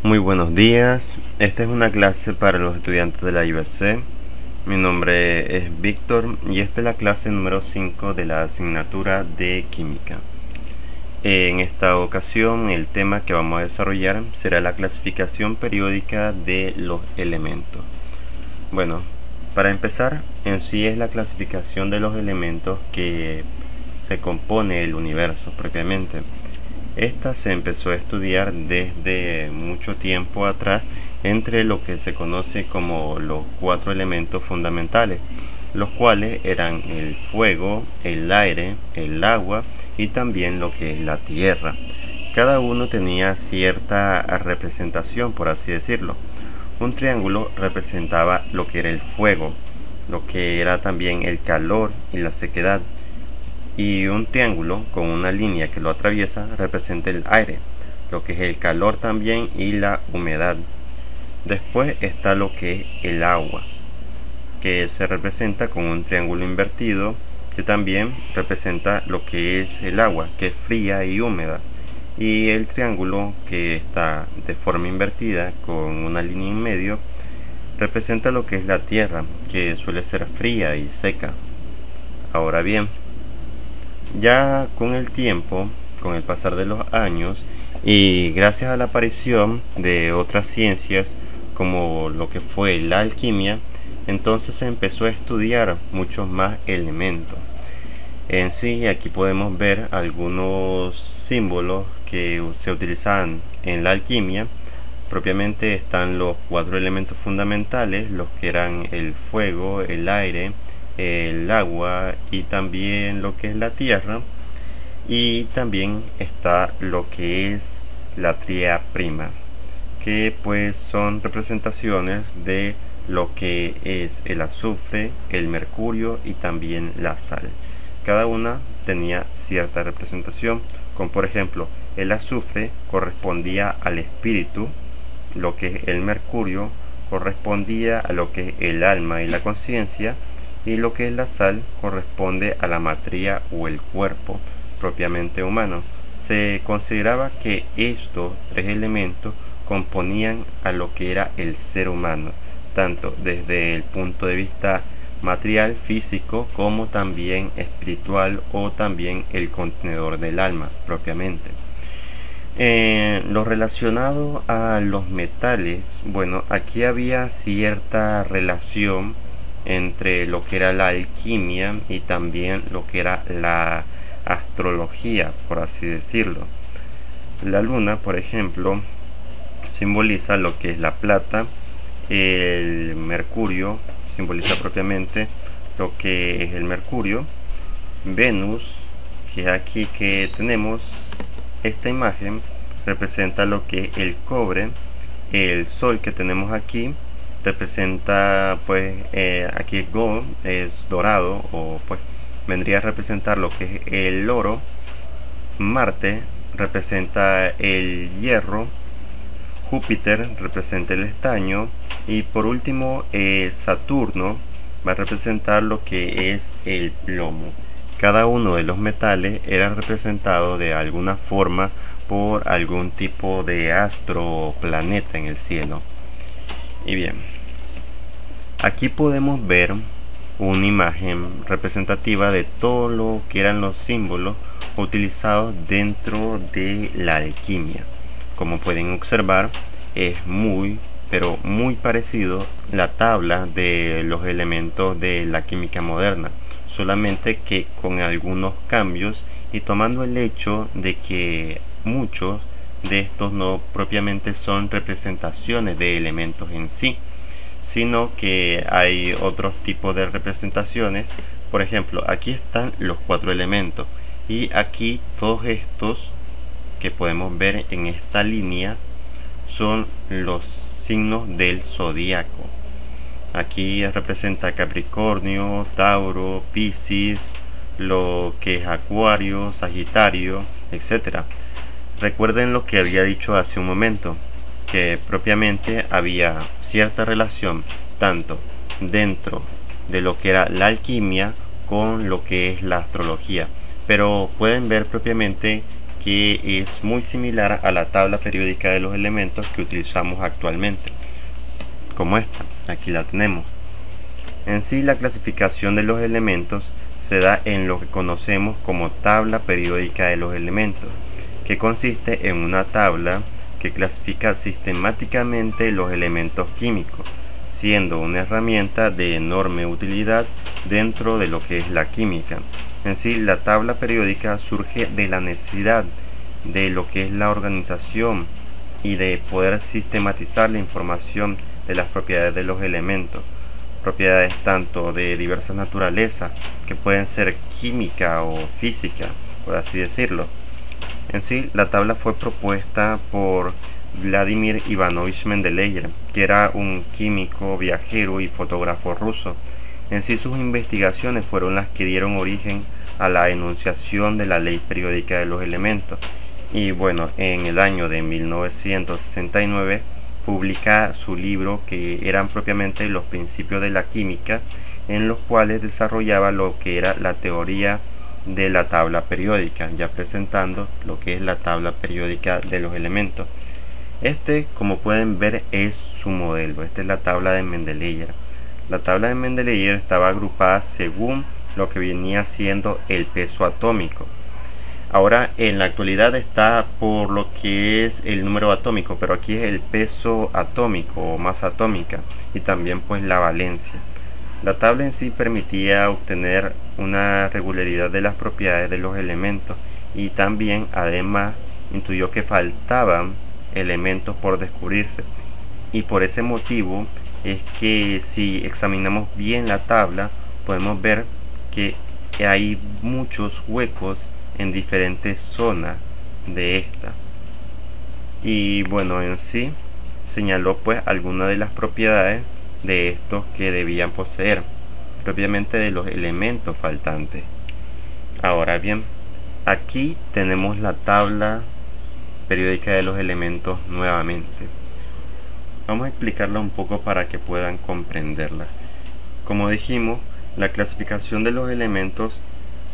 Muy buenos días, esta es una clase para los estudiantes de la IBC. Mi nombre es Víctor y esta es la clase número 5 de la asignatura de Química. En esta ocasión el tema que vamos a desarrollar será la clasificación periódica de los elementos. Bueno, para empezar, en sí es la clasificación de los elementos que se compone el universo propiamente. Esta se empezó a estudiar desde mucho tiempo atrás entre lo que se conoce como los 4 elementos fundamentales, los cuales eran el fuego, el aire, el agua y también lo que es la tierra. Cada uno tenía cierta representación, por así decirlo. Un triángulo representaba lo que era el fuego, lo que era también el calor y la sequedad. Y un triángulo con una línea que lo atraviesa representa el aire, lo que es el calor también y la humedad. Después está lo que es el agua, que se representa con un triángulo invertido, que también representa lo que es el agua, que es fría y húmeda. Y el triángulo que está de forma invertida con una línea en medio representa lo que es la tierra, que suele ser fría y seca. Ahora bien, ya con el tiempo, con el pasar de los años y gracias a la aparición de otras ciencias como lo que fue la alquimia, entonces se empezó a estudiar muchos más elementos. En sí, aquí podemos ver algunos símbolos que se utilizaban en la alquimia. Propiamente están los 4 elementos fundamentales, los que eran el fuego, el aire, el agua y también lo que es la tierra, y también está lo que es la tríada prima, que pues son representaciones de lo que es el azufre, el mercurio y también la sal. Cada una tenía cierta representación, como por ejemplo el azufre correspondía al espíritu, lo que es el mercurio correspondía a lo que es el alma y la conciencia, y lo que es la sal corresponde a la materia o el cuerpo propiamente humano. Se consideraba que estos 3 elementos componían a lo que era el ser humano, tanto desde el punto de vista material, físico, como también espiritual, o también el contenedor del alma propiamente. Lo relacionado a los metales, bueno, aquí había cierta relación entre lo que era la alquimia y también lo que era la astrología, por así decirlo. La luna, por ejemplo, simboliza lo que es la plata, el mercurio simboliza propiamente lo que es el mercurio, Venus, que es aquí que tenemos esta imagen, representa lo que es el cobre, el sol que tenemos aquí representa pues aquí el gold es dorado, o pues vendría a representar lo que es el oro. Marte representa el hierro, Júpiter representa el estaño y por último Saturno va a representar lo que es el plomo. Cada uno de los metales era representado de alguna forma por algún tipo de astro o planeta en el cielo. Y bien, aquí podemos ver una imagen representativa de todo lo que eran los símbolos utilizados dentro de la alquimia. Como pueden observar, es muy pero muy parecido la tabla de los elementos de la química moderna, solamente que con algunos cambios y tomando el hecho de que muchos de estos no propiamente son representaciones de elementos en sí, sino que hay otros tipos de representaciones. Por ejemplo, aquí están los 4 elementos y aquí todos estos que podemos ver en esta línea son los signos del zodíaco. Aquí representa Capricornio, Tauro, Piscis, lo que es Acuario, Sagitario, etc. Recuerden lo que había dicho hace un momento, que propiamente había cierta relación tanto dentro de lo que era la alquimia con lo que es la astrología, pero pueden ver propiamente que es muy similar a la tabla periódica de los elementos que utilizamos actualmente, como esta, aquí la tenemos. En sí, la clasificación de los elementos se da en lo que conocemos como tabla periódica de los elementos, que consiste en una tabla que clasifica sistemáticamente los elementos químicos, siendo una herramienta de enorme utilidad dentro de lo que es la química. En sí, la tabla periódica surge de la necesidad de lo que es la organización y de poder sistematizar la información de las propiedades de los elementos, propiedades tanto de diversas naturalezas, que pueden ser química o física, por así decirlo. En sí, la tabla fue propuesta por Vladimir Ivanovich Mendeleev, que era un químico, viajero y fotógrafo ruso. En sí, sus investigaciones fueron las que dieron origen a la enunciación de la ley periódica de los elementos. Y bueno, en el año de 1969 publica su libro, que eran propiamente los principios de la química, en los cuales desarrollaba lo que era la teoría de la tabla periódica, ya presentando lo que es la tabla periódica de los elementos. Este, como pueden ver, es su modelo. Esta es la tabla de Mendeleev. La tabla de Mendeleev estaba agrupada según lo que venía siendo el peso atómico. Ahora en la actualidad está por lo que es el número atómico, pero aquí es el peso atómico o masa atómica, y también pues la valencia. La tabla en sí permitía obtener una regularidad de las propiedades de los elementos, y también además intuyó que faltaban elementos por descubrirse, y por ese motivo es que si examinamos bien la tabla podemos ver que hay muchos huecos en diferentes zonas de esta. Y bueno, en sí señaló pues algunas de las propiedades de estos que debían poseer, propiamente de los elementos faltantes. Ahora bien, aquí tenemos la tabla periódica de los elementos nuevamente. Vamos a explicarla un poco para que puedan comprenderla. Como dijimos, la clasificación de los elementos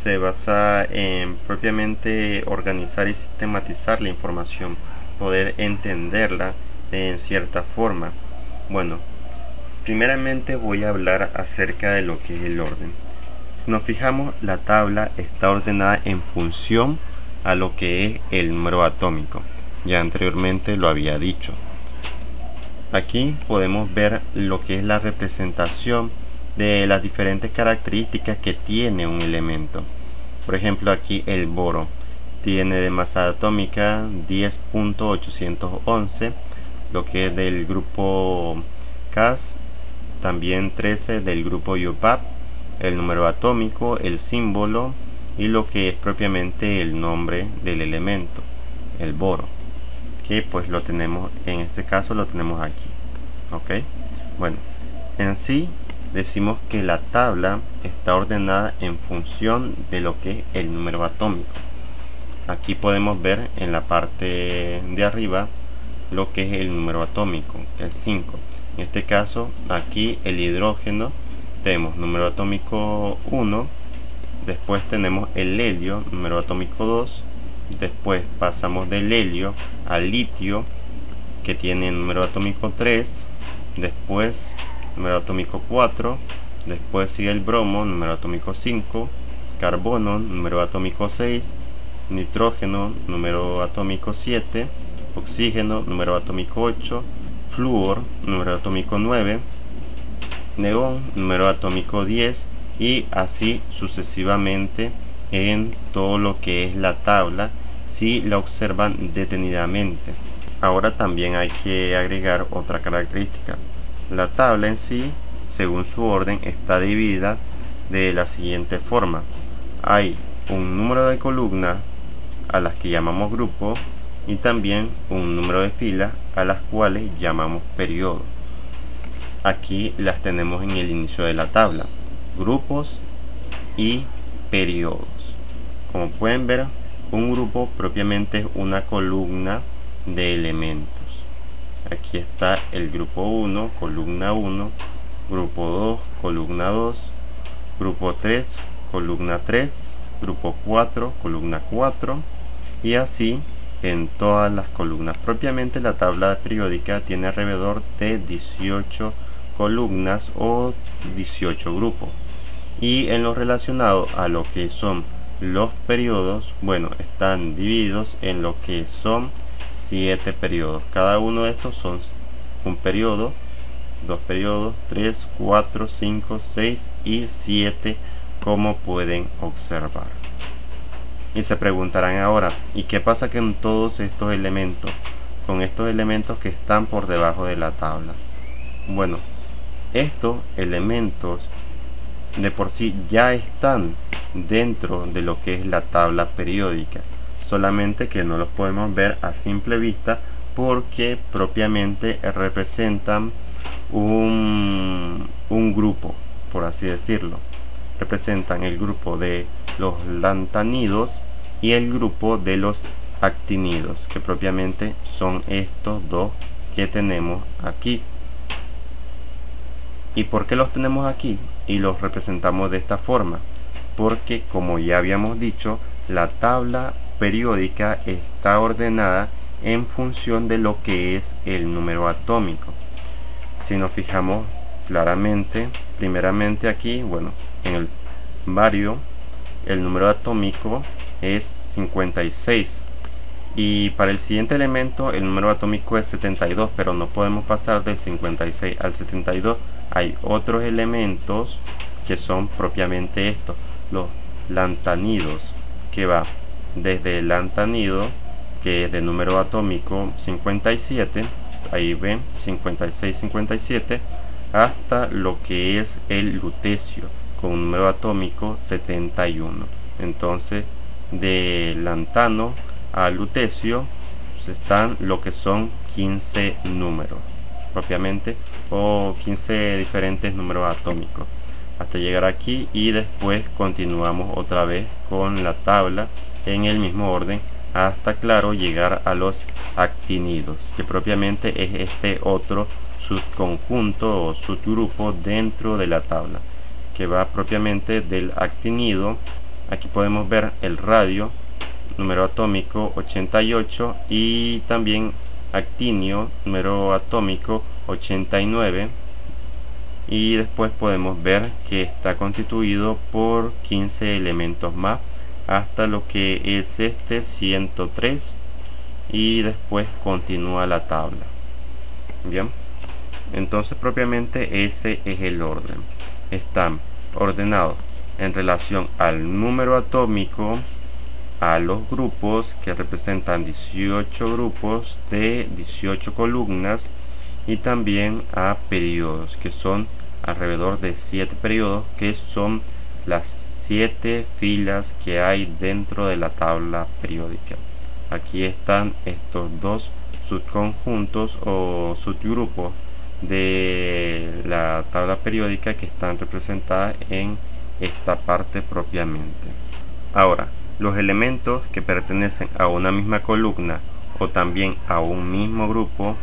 se basa en propiamente organizar y sistematizar la información, poder entenderla en cierta forma. Bueno, primeramente voy a hablar acerca de lo que es el orden. Si nos fijamos, la tabla está ordenada en función a lo que es el número atómico. Ya anteriormente lo había dicho. Aquí podemos ver lo que es la representación de las diferentes características que tiene un elemento. Por ejemplo, aquí el boro tiene de masa atómica 10.811, lo que es del grupo Cas, también 13 del grupo IUPAC, el número atómico, el símbolo y lo que es propiamente el nombre del elemento, el boro, que pues lo tenemos, en este caso lo tenemos aquí. Ok, bueno, en sí decimos que la tabla está ordenada en función de lo que es el número atómico. Aquí podemos ver en la parte de arriba lo que es el número atómico, el 5. En este caso, aquí el hidrógeno, tenemos número atómico 1, después tenemos el helio, número atómico 2, después pasamos del helio al litio, que tiene número atómico 3, después número atómico 4, después sigue el bromo, número atómico 5, carbono, número atómico 6, nitrógeno, número atómico 7, oxígeno, número atómico 8, flúor, número atómico 9, neón, número atómico 10, y así sucesivamente en todo lo que es la tabla, si la observan detenidamente. Ahora también hay que agregar otra característica. La tabla en sí, según su orden, está dividida de la siguiente forma. Hay un número de columnas a las que llamamos grupo, y también un número de filas a las cuales llamamos periodo. Aquí las tenemos en el inicio de la tabla: grupos y periodos. Como pueden ver, un grupo propiamente es una columna de elementos. Aquí está el grupo 1, columna 1, grupo 2, columna 2, grupo 3, columna 3, grupo 4, columna 4, y así en todas las columnas. Propiamente la tabla periódica tiene alrededor de 18 columnas o 18 grupos, y en lo relacionado a lo que son los periodos, bueno, están divididos en lo que son 7 periodos. Cada uno de estos son un periodo, 2 periodos, 3, 4, 5, 6 y 7, como pueden observar. Y se preguntarán ahora, ¿y qué pasa con todos estos elementos? Con estos elementos que están por debajo de la tabla. Bueno, estos elementos de por sí ya están dentro de lo que es la tabla periódica, solamente que no los podemos ver a simple vista porque propiamente representan un grupo, por así decirlo. Representan el grupo de los lantánidos y el grupo de los actínidos, que propiamente son estos dos que tenemos aquí. ¿Y por qué los tenemos aquí y los representamos de esta forma? Porque, como ya habíamos dicho, la tabla periódica está ordenada en función de lo que es el número atómico. Si nos fijamos claramente, primeramente aquí, bueno, en el bario, el número atómico es 56. Y para el siguiente elemento el número atómico es 72, pero no podemos pasar del 56 al 72. Hay otros elementos que son propiamente estos, los lantánidos, que va desde el lantánido, que es de número atómico 57, ahí ven 56, 57, hasta lo que es el lutecio con un número atómico 71. Entonces, de lantano a lutecio están lo que son 15 números propiamente, o 15 diferentes números atómicos, hasta llegar aquí, y después continuamos otra vez con la tabla en el mismo orden hasta, claro, llegar a los actínidos, que propiamente es este otro subconjunto o subgrupo dentro de la tabla, que va propiamente del actínido. Aquí podemos ver el radio, número atómico 88, y también actinio, número atómico 89, y después podemos ver que está constituido por 15 elementos más hasta lo que es este 103, y después continúa la tabla. Bien, entonces propiamente ese es el orden. Están ordenados en relación al número atómico, a los grupos, que representan 18 grupos de 18 columnas, y también a periodos, que son alrededor de 7 periodos, que son las 7 filas que hay dentro de la tabla periódica. Aquí están estos dos subconjuntos o subgrupos de la tabla periódica que están representadas en esta parte propiamente. Ahora, los elementos que pertenecen a una misma columna o también a un mismo grupo,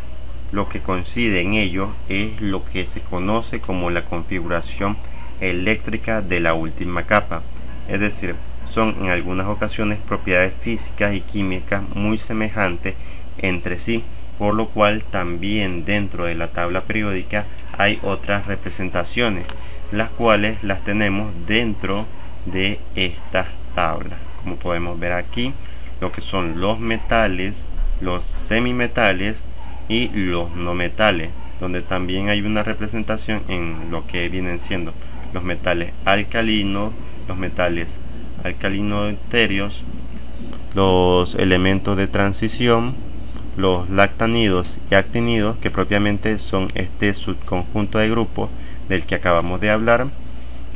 lo que coincide en ellos es lo que se conoce como la configuración eléctrica de la última capa, es decir, son en algunas ocasiones propiedades físicas y químicas muy semejantes entre sí, por lo cual también dentro de la tabla periódica hay otras representaciones, las cuales las tenemos dentro de esta tabla, como podemos ver aquí, lo que son los metales, los semimetales y los no metales, donde también hay una representación en lo que vienen siendo los metales alcalinos, los metales alcalino-deuterios, los elementos de transición, los lactanidos y actinidos, que propiamente son este subconjunto de grupos del que acabamos de hablar,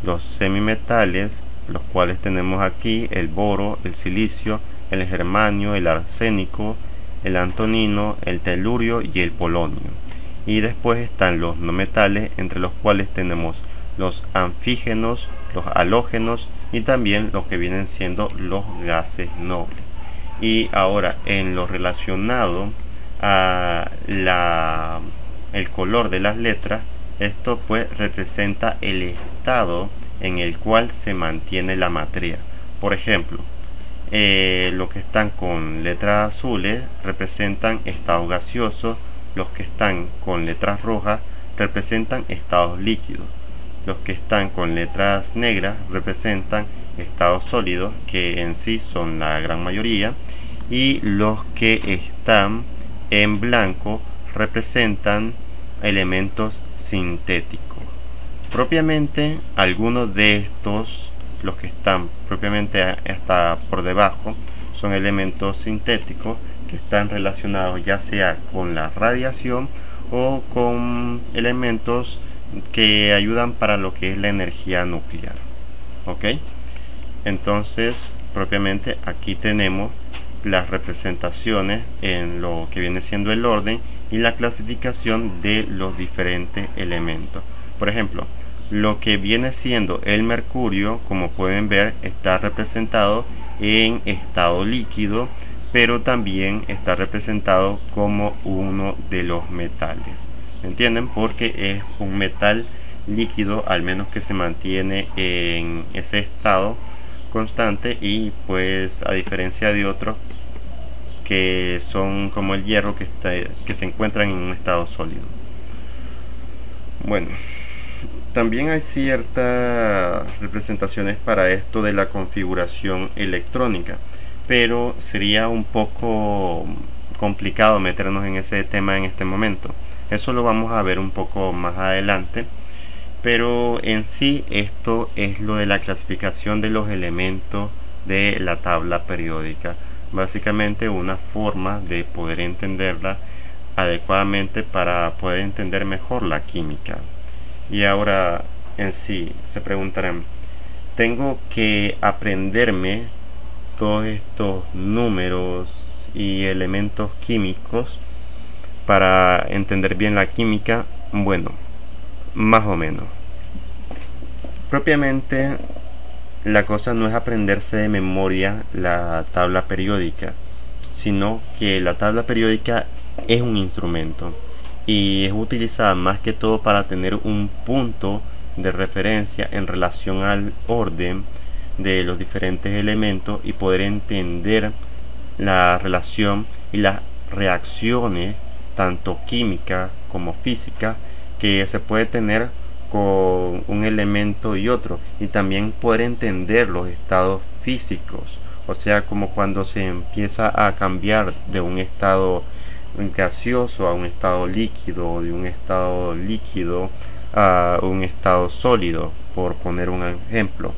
los semimetales, los cuales tenemos aquí el boro, el silicio, el germanio, el arsénico, el antonino, el telurio y el polonio. Y después están los no metales, entre los cuales tenemos los anfígenos, los halógenos y también los que vienen siendo los gases nobles. Y ahora, en lo relacionado a el color de las letras, esto pues representa el estado en el cual se mantiene la materia. Por ejemplo, los que están con letras azules representan estados gaseosos, los que están con letras rojas representan estados líquidos, los que están con letras negras representan estados sólidos, que en sí son la gran mayoría, y los que están en blanco representan elementos sintéticos. Propiamente algunos de estos, los que están propiamente hasta por debajo, son elementos sintéticos que están relacionados ya sea con la radiación o con elementos que ayudan para lo que es la energía nuclear. ¿Ok? Entonces, propiamente aquí tenemos las representaciones en lo que viene siendo el orden y la clasificación de los diferentes elementos. Por ejemplo, lo que viene siendo el mercurio, como pueden ver, está representado en estado líquido, pero también está representado como uno de los metales. ¿Entienden? Porque es un metal líquido, al menos que se mantiene en ese estado constante, y pues a diferencia de otros que son como el hierro que se encuentran en un estado sólido. Bueno, también hay ciertas representaciones para esto de la configuración electrónica, pero sería un poco complicado meternos en ese tema en este momento. Eso lo vamos a ver un poco más adelante, pero en sí esto es lo de la clasificación de los elementos de la tabla periódica. Básicamente una forma de poder entenderla adecuadamente para poder entender mejor la química. Y ahora en sí se preguntarán, ¿tengo que aprenderme todos estos números y elementos químicos para entender bien la química? Bueno, más o menos. Propiamente la cosa no es aprenderse de memoria la tabla periódica, sino que la tabla periódica es un instrumento y es utilizada más que todo para tener un punto de referencia en relación al orden de los diferentes elementos y poder entender la relación y las reacciones tanto químicas como físicas que se puede tener con un elemento y otro, y también poder entender los estados físicos, o sea, como cuando se empieza a cambiar de un estado gaseoso a un estado líquido, o de un estado líquido a un estado sólido, por poner un ejemplo.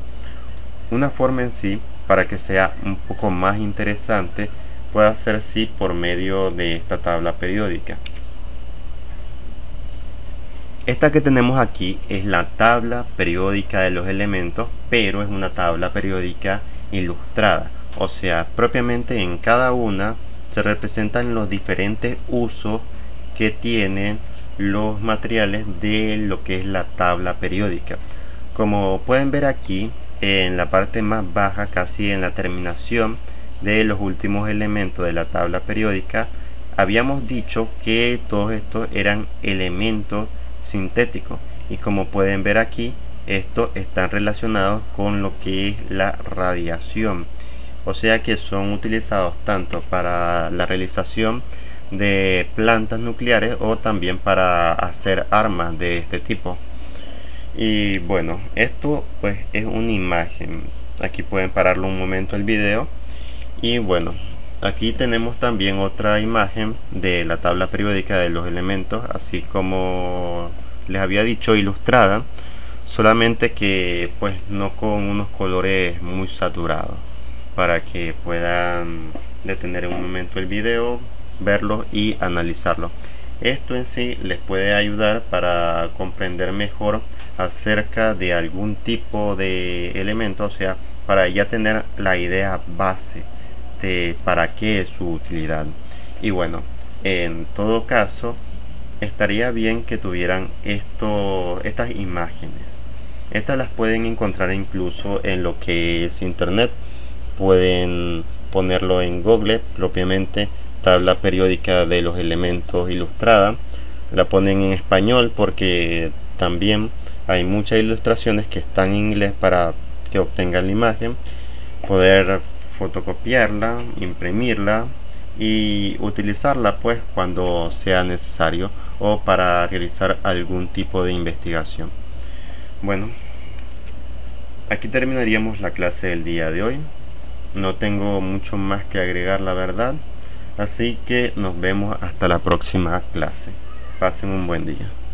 Una forma en sí, para que sea un poco más interesante, puede hacerse por medio de esta tabla periódica. Esta que tenemos aquí es la tabla periódica de los elementos, pero es una tabla periódica ilustrada. O sea, propiamente en cada una se representan los diferentes usos que tienen los materiales de lo que es la tabla periódica. Como pueden ver aquí, en la parte más baja, casi en la terminación de los últimos elementos de la tabla periódica, habíamos dicho que todos estos eran elementos sintéticos, y como pueden ver aquí, estos están relacionados con lo que es la radiación, o sea que son utilizados tanto para la realización de plantas nucleares o también para hacer armas de este tipo. Y bueno, esto pues es una imagen. Aquí pueden pararlo un momento el video. Y bueno, aquí tenemos también otra imagen de la tabla periódica de los elementos, así como les había dicho, ilustrada, solamente que pues no con unos colores muy saturados, para que puedan detener en un momento el video, verlo y analizarlo. Esto en sí les puede ayudar para comprender mejor acerca de algún tipo de elemento, o sea, para ya tener la idea base de para qué es su utilidad. Y bueno, en todo caso, estaría bien que tuvieran estas imágenes. Estas las pueden encontrar incluso en lo que es internet. Pueden ponerlo en Google, propiamente tabla periódica de los elementos ilustrada. La ponen en español porque también hay muchas ilustraciones que están en inglés para que obtengan la imagen. Poder fotocopiarla, imprimirla y utilizarla pues cuando sea necesario o para realizar algún tipo de investigación. Bueno, aquí terminaríamos la clase del día de hoy. No tengo mucho más que agregar, la verdad, así que nos vemos hasta la próxima clase. Pasen un buen día.